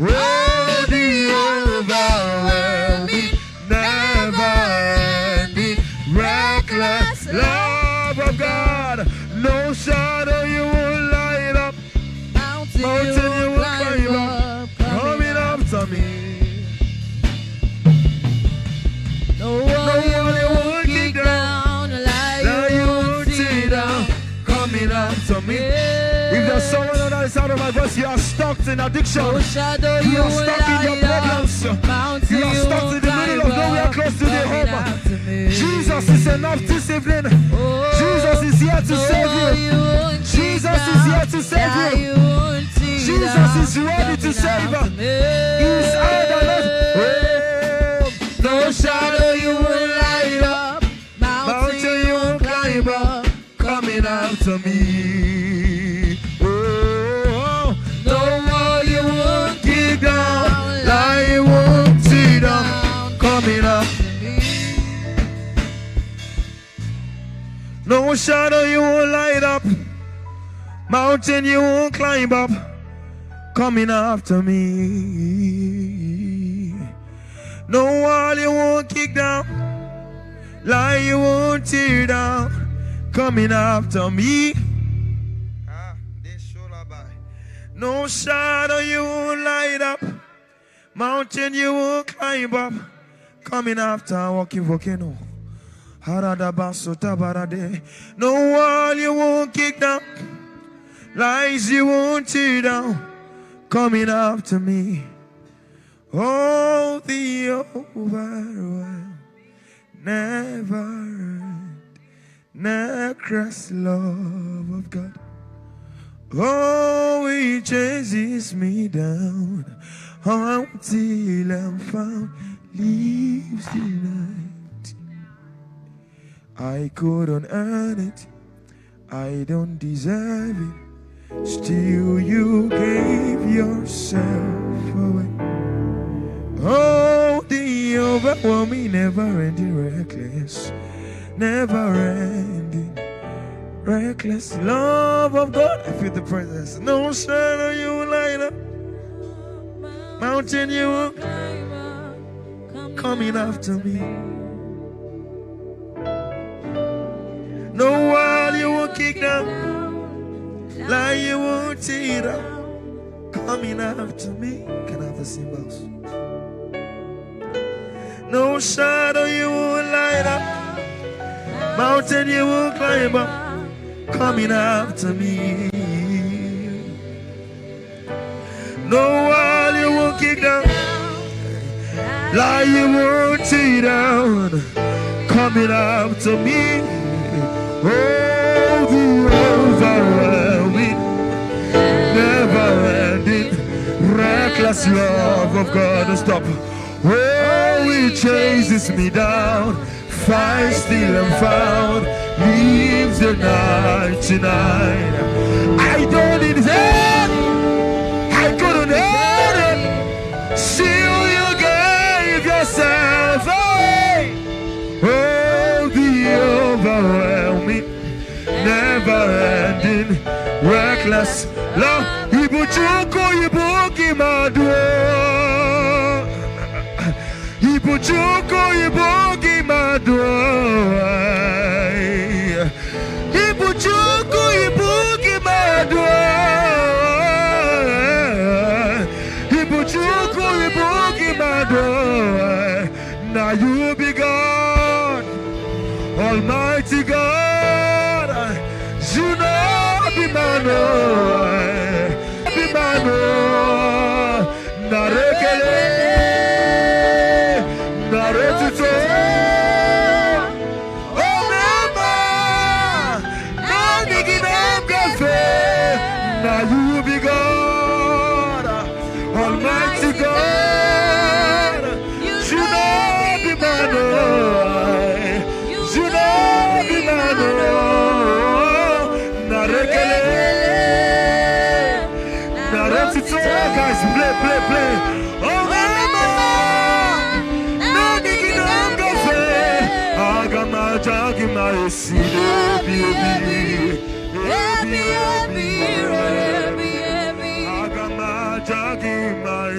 Oh, the overwhelming, never-ending, reckless love of God. No shadow you will light up, mountain you will climb up, coming after me. No one you will kick down, lie you won't tear down, coming after me. If there's someone on the other side of my voice, you are stuck in addiction. no shadow You you are will stuck in your light up, problems. mountain You are you stuck will in the middle of climb nowhere up, close to the coming home. after me. Jesus is enough this evening. Jesus is here to save you. Jesus is here to save you. Jesus is ready to save you. He's out and out. No shadow you will light up, mountain you will climb up, coming after me. Oh, no wall you won't kick down, lie you won't see down, coming after me. No shadow you won't light up, mountain you won't climb up, coming after me. No wall you won't kick down, lie you won't tear down, coming after me. No shadow you won't light up, mountain you won't climb up, coming after walking volcano. No wall you won't kick down, lies you won't tear down, coming after me. Oh, the overwhelmed, never-end, necklace love of God. Oh, He chases me down until I'm found, leaves the night. I couldn't earn it, I don't deserve it. Still, you gave yourself away. Oh, the overwhelming, never-ending, reckless, never-ending, reckless love of God. I feel the presence. No shadow you will light up, mountain you will coming after me. No wall you will kick down, lie you won't tear down, coming after me. Can I have the cymbals? No shadow you will light up, mountain you will climb up, coming after me. No wall you won't kick down, lie you won't tear down, coming after me. Oh, the overwhelming, never-ending, reckless love of God. Stop. Oh, He chases me down, finds, still and found, leaves the 99. I don't deserve, I couldn't earn it. Still you gave yourself away. Oh, the overwhelming, never-ending, reckless love. Ibuchuko ibuki madua, Ibuchuko ibuki madua, Ibuchuko ibuki madua, Ibuchuko ibuki madua. Now you be God, Almighty God. You know be mano, be mano, narekele, naretuto. Oh mama, nani cafe. Now you be God, Almighty God. You know be mano, you know be mano. Guys, play. Oh, mama, nani kinamgafe. Agama jagi maesi, baby. Agama jagi maesi.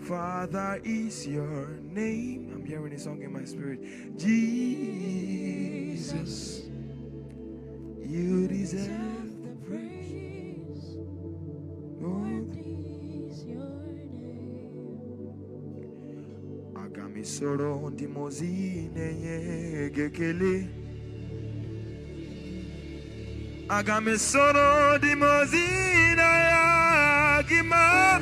Father is your name. I'm hearing a song in my spirit. Jesus, you deserve the praise. Worthy is your name. Agami soro ndi mozine gekele. Agami soro ndi mozine ya gima.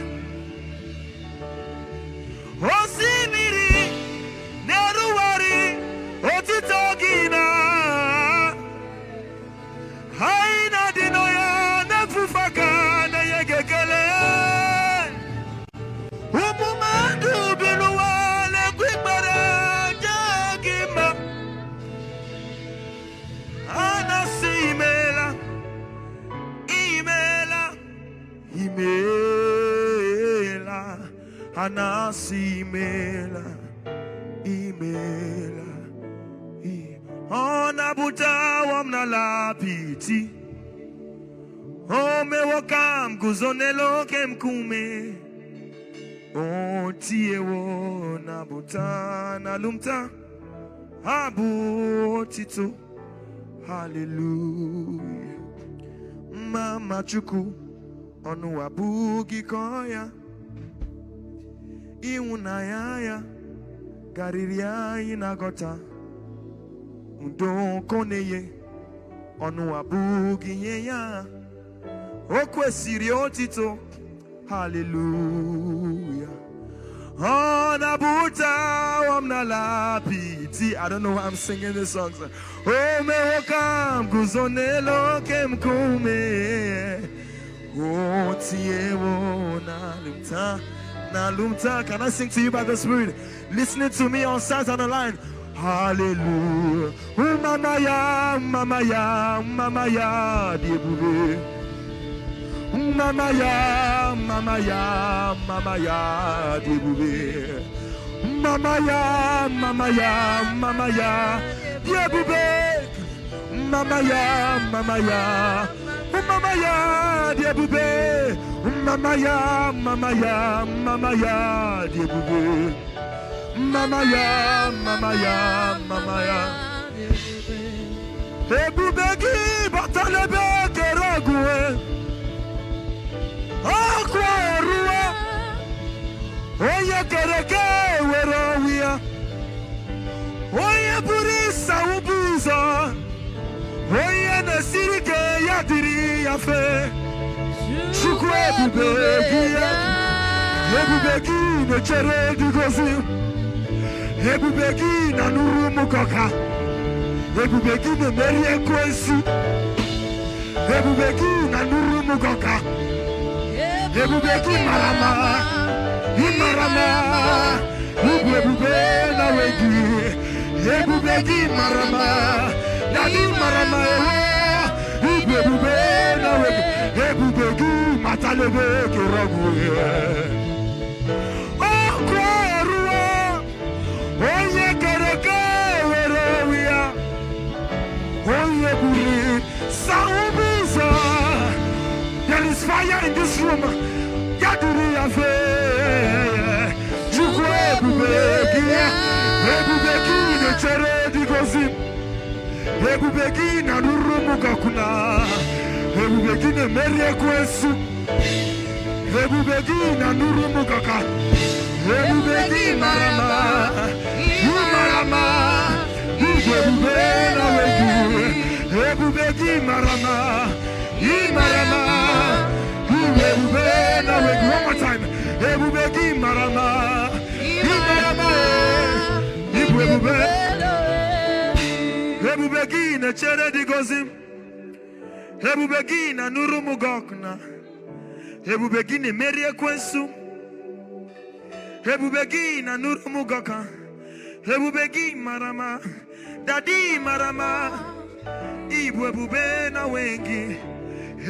Osimiri neruwari otitogina haina dinoya nefufaka na yegekele umumandu binuwale kwibara jagima anasimela imela anasimela imela ona buta wamna lapiti Oh, me wakam kuzonelo kemkume. Oh, tiewo nabuta nalumta. Abu tito. Hallelujah. Mama chuku. Onu abugi koya. Iunayaya. Gariria inagota. Undon koneye. Onu abugi yeya. Okwe sirio tito. Hallelujah. Nabuta wamna piti. I don't know why I'm singing this song. Oh me wakam kuzonelo kemkume. Oh tiewo nalumta. Can I sing to you by the Spirit? Listening to me on sides on the line. Hallelujah. Oh mama ya, diebube. Mama ya, diebube. Mama ya, diebube. Mama ya, diebube. Mama ya, diebube. Mama ya. Ebubegi batalebe keragwe. Akwa ruwa. Oye kereke werawia. Oye burisa ubuza. Oye nesirike yadiri yafe. Chukwu ebubegi ya. Ebubegi nechere digozi. Ebubegi na nuru mukoka. Ebubegi na merie kwensu. Ebubegi na nuru mukoka. Ebubegi marama. Imarama. Ebube na wegi. Ebubegi marama. Nadi marama. Ebube na wegi. Ebubegi matalebe kiragu. Oye kereke werawia. Oye buri saubuza. There is fire in this room. Yaduri afe. Chukwu ebubegi. Ebubegi nechere digozi. Ebubegi na nurumu kakuna. Ebubegi ne merie kwensu. Ebubegi na nurumu kaka. Ebubegi marama. Marama. Ebube na wegu. Ebubegi marama. Marama. Ebube na wegu. One more time. Ebubegi marama. Marama. Ebube. Ebubegi na chere digozim. Ebubegi na nurumu gokna. Ebubegi ne merie kwensu. Ebubegi na nurumu goka. Ebubegi marama. Dadi marama. Ibu ebube na wengi.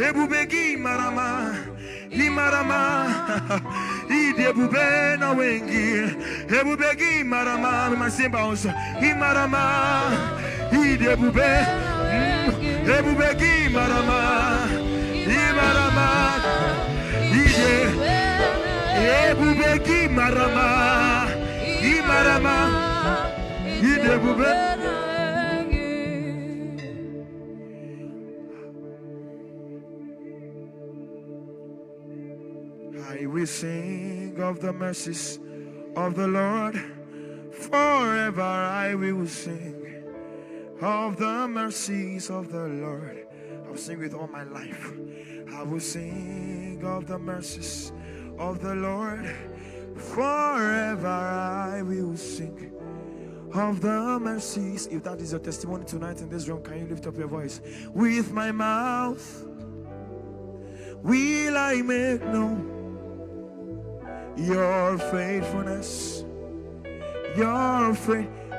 Ebubegi marama. Imarama. Idi ebube na wengi. Ebubegi marama. Masimba also. Imarama. Idi ebube. Ebubegi marama. Imarama. Idi ebubegi marama. Imarama. Idi ebube. I will sing of the mercies of the Lord. Forever I will sing of the mercies of the Lord. I will sing with all my life. I will sing of the mercies of the Lord. Forever I will sing of the mercies. If that is your testimony tonight in this room, can you lift up your voice? With my mouth will I make known your faithfulness, your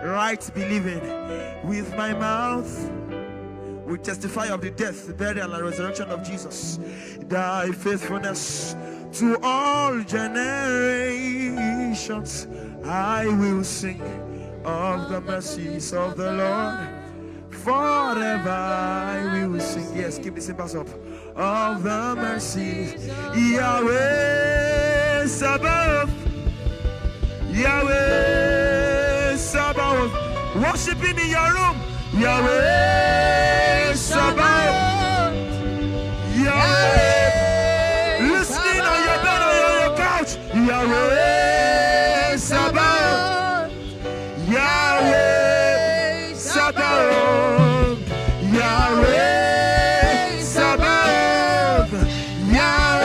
right believing. With my mouth we testify of the death, the burial, and resurrection of Jesus. Thy faithfulness to all generations. I will sing of the mercies of the Lord. Forever I will sing. Yes, keep the cymbals up. of the mercies. Yahweh Sabaoth, Yahweh Sabaoth. Worshiping in your room, Yahweh Sabaoth, Yahweh. Listening on your bed or on your couch, Yahweh Sabaoth, Yahweh Sabaoth, Yahweh Sabaoth, Yahweh.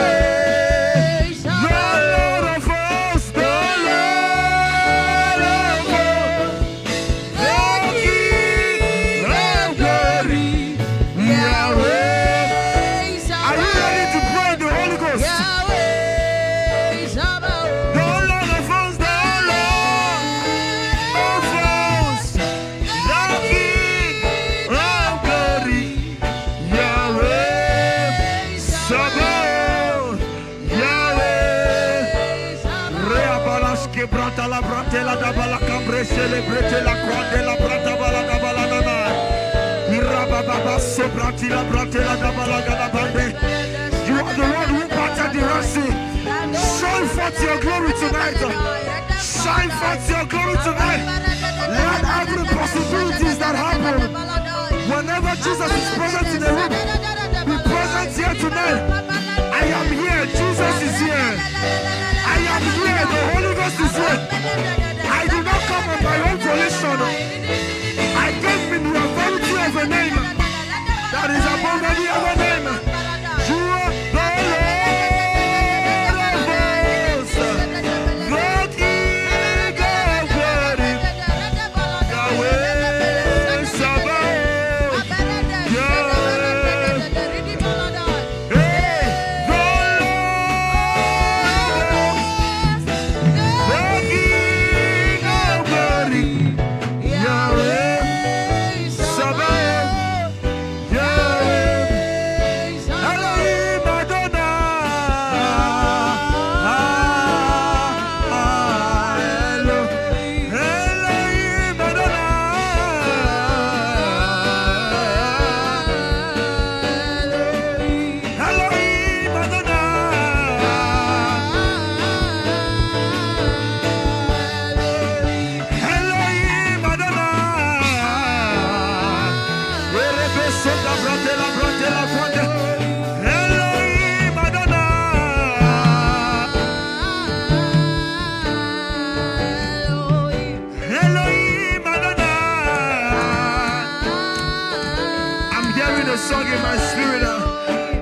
La dabala cambre celebrate la quande la brata bala dabala nana. Irababa sobrati la brate la dabala galabande. You are the one who parted the Red Sea. Shine forth your glory tonight. Shine forth your glory tonight. Let every possibilities that happen whenever Jesus is present in the room be present here tonight. I am here. Jesus is here. I am here. The Holy Ghost is here. I do not come on my own volition. I gave me the authority of a name that is above any other name. You are the Lord of hosts, the King of glory, Yahweh Sabaoth, Yahweh. Song in my spirit.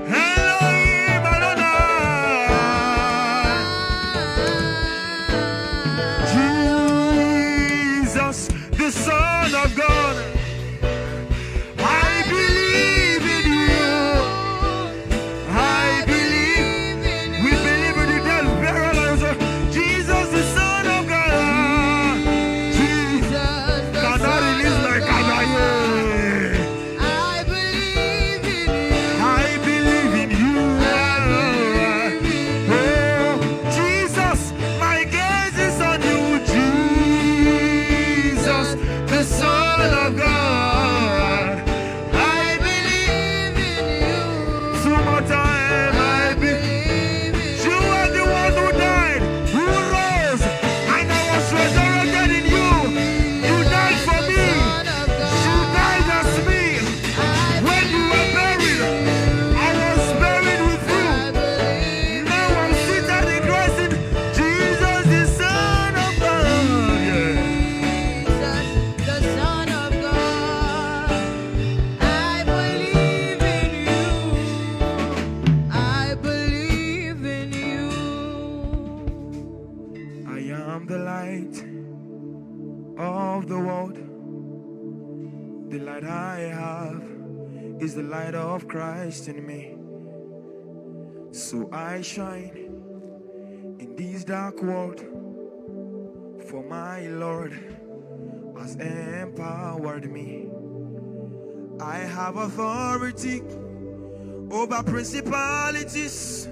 Elohim Adonai. Jesus, the Son of God. I believe in you. I believe. We believe in the death, burial, and resurrection. Jesus, the Son of God. Jesus, cannot release like Kanaye. Is the light of Christ in me, so I shine in this dark world, for my Lord has empowered me. I have authority over principalities,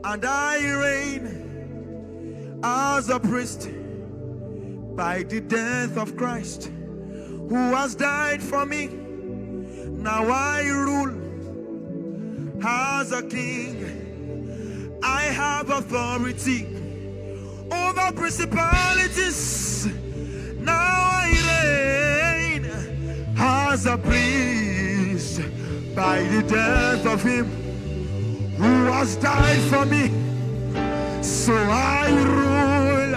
and I reign as a priest by the death of Christ, who has died for me. Now I rule As a king, I have authority over principalities. Now I reign as a priest by the death of him who has died for me. So I rule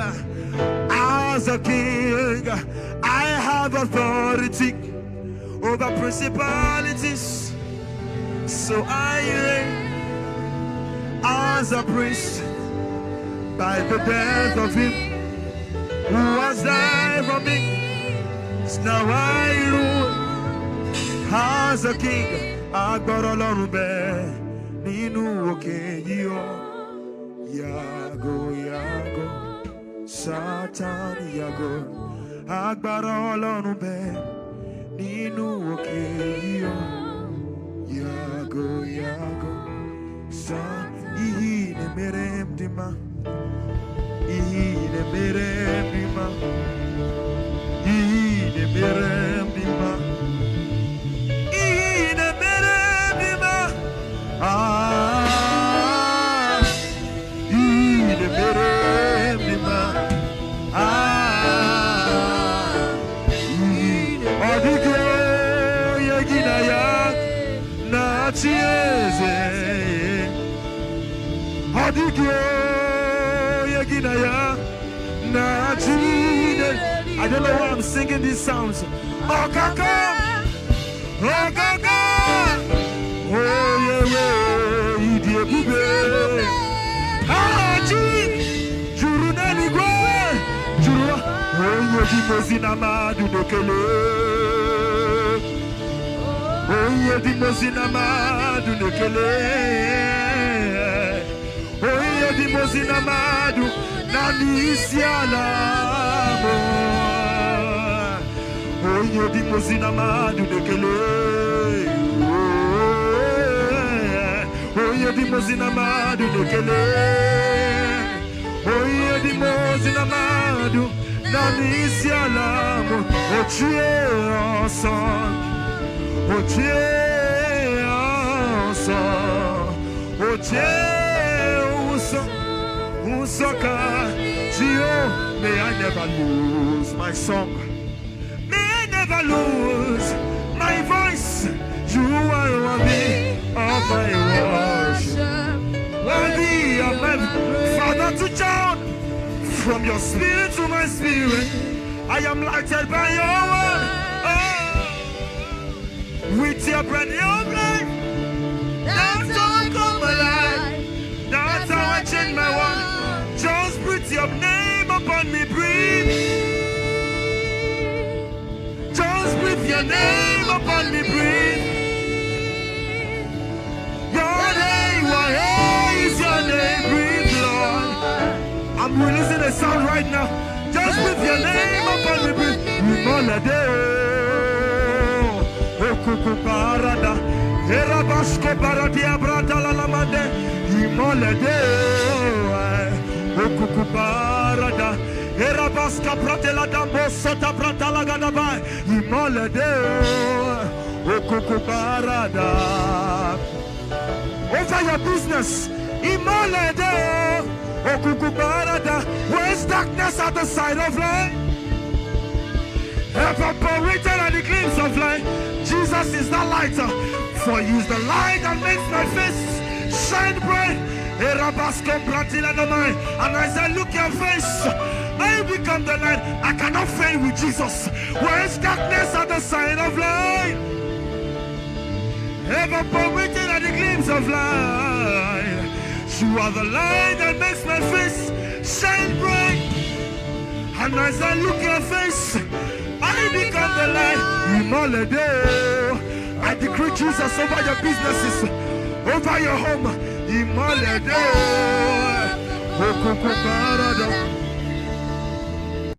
as a king. I have authority over principalities. So I reign as a priest by the death of him who has died for me. So now I rule as a king. Agbára Ọlọ́run bẹ nínú òkè yìí o. Yàgò yàgò Sátánì yàgò. Agbára Ọlọ́run bẹ nínú òkè yìí o. Yàgò yàgò Iyi ne merem dima. Iyi ne merem dima. Iyi ne merem dima. Iyi ne merem dima. Ah, iyi ne merem dima. Ah, odike yegina ya na chieze. Odike yegina ya na chieze. I don't know why I'm singing these sounds. Oh kaka, oh kaka, oh yeah, idie bube. Ah chi, juru nani gwe, juru. Oh yedi mozina madu nekele. Oh yedi mozina madu nekele. Oh yedi mozina madu nani isiala. Oh yedi mozina madu nekele. Oh yedi mozina madu nekele. Oh yedi mozina madu nani isiala. Ochie ensemble. Ochie ensemble. Ochie Usoka, Gio, may I never lose my song. May I never lose my voice. You are worthy of my worship. Worthy of my Father to child. From your spirit to my spirit, I am lighted by your word. Oh, with your breath, your blood. That's how I come alive. That's how I change my world. Just breathe your name upon me, breathe. Just breathe your name upon me, breathe. Your name, what is your name? Breathe, Lord. I'm releasing a sound right now. Just breathe your name upon me, breathe. Okuku parada, Erabasko paradia brata la lamande, Imolede. Okuku parada, Erabaska pratela dambo sota prata la gadaba, Imolede. Okuku parada. Over your business, Imolede. Okuku parada. Where's darkness at the side of light? Evaporated at the glimpse of light. Jesus is the light, for he is the light that makes my face shine bright. And as I look your face, I become the light. I cannot fail with Jesus. Where is darkness at the sign of light? Evaporated at the glimpse of light. You are the light that makes my face shine bright. And as I look your face, I become the light. I decree Jesus over your businesses, over your home.